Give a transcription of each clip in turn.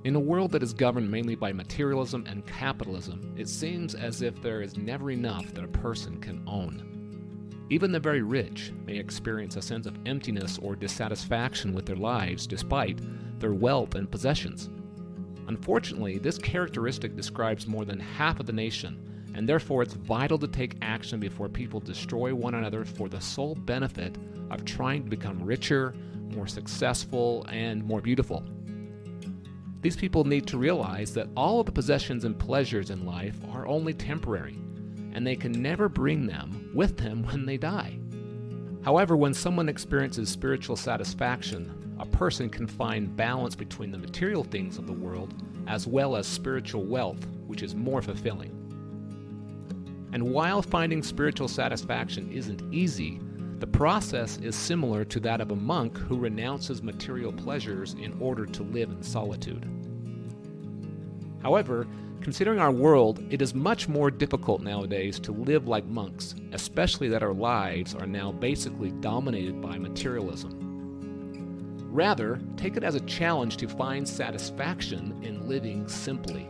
In a world that is governed mainly by materialism and capitalism, it seems as if there is never enough that a person can own. Even the very rich may experience a sense of emptiness or dissatisfaction with their lives despite their wealth and possessions. Unfortunately, this characteristic describes more than half of the nation, and therefore it's vital to take action before people destroy one another for the sole benefit of trying to become richer, more successful, and more beautiful. These people need to realize that all of the possessions and pleasures in life are only temporary, and they can never bring them with them when they die. However, when someone experiences spiritual satisfaction, a person can find balance between the material things of the world as well as spiritual wealth, which is more fulfilling. And while finding spiritual satisfaction isn't easy, the process is similar to that of a monk who renounces material pleasures in order to live in solitude. However, considering our world, it is much more difficult nowadays to live like monks, especially that our lives are now basically dominated by materialism. Rather, take it as a challenge to find satisfaction in living simply.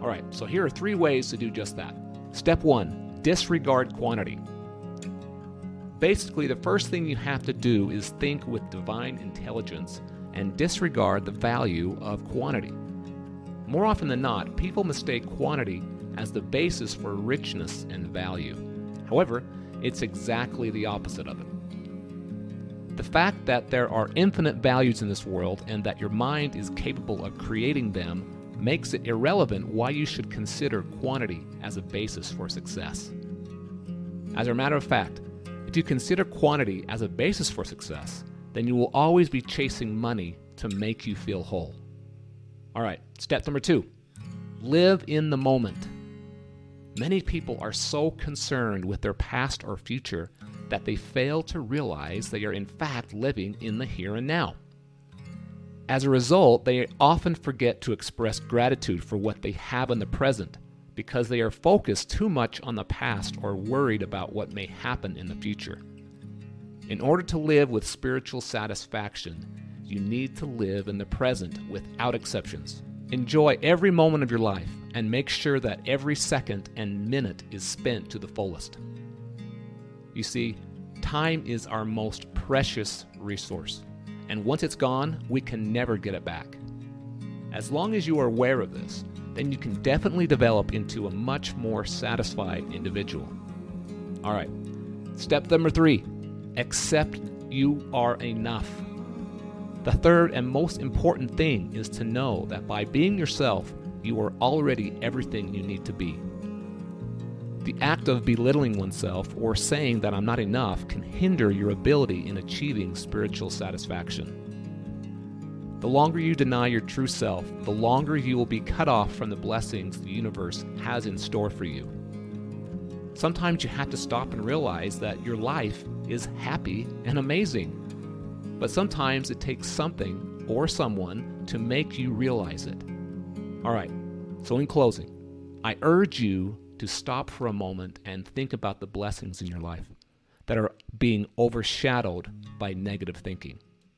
Alright, so here are 3 ways to do just that. Step 1, disregard quantity. Basically, the first thing you have to do is think with divine intelligence and disregard the value of quantity. More often than not, people mistake quantity as the basis for richness and value. However, it's exactly the opposite of it. The fact that there are infinite values in this world and that your mind is capable of creating them makes it irrelevant why you should consider quantity as a basis for success. As a matter of fact, if you consider quantity as a basis for success, then you will always be chasing money to make you feel whole. Alright, step number 2, live in the moment. Many people are so concerned with their past or future that they fail to realize they are in fact living in the here and now. As a result, they often forget to express gratitude for what they have in the present because they are focused too much on the past or worried about what may happen in the future. In order to live with spiritual satisfaction, you need to live in the present without exceptions. Enjoy every moment of your life and make sure that every second and minute is spent to the fullest. You see, time is our most precious resource, and once it's gone, we can never get it back. As long as you are aware of this, then you can definitely develop into a much more satisfied individual. Alright, step number 3, accept you are enough. The third and most important thing is to know that by being yourself, you are already everything you need to be. The act of belittling oneself or saying that I'm not enough can hinder your ability in achieving spiritual satisfaction. The longer you deny your true self, the longer you will be cut off from the blessings the universe has in store for you. Sometimes you have to stop and realize that your life is happy and amazing. But sometimes it takes something or someone to make you realize it. Alright, so in closing, I urge you to stop for a moment and think about the blessings in your life that are being overshadowed by negative thinking.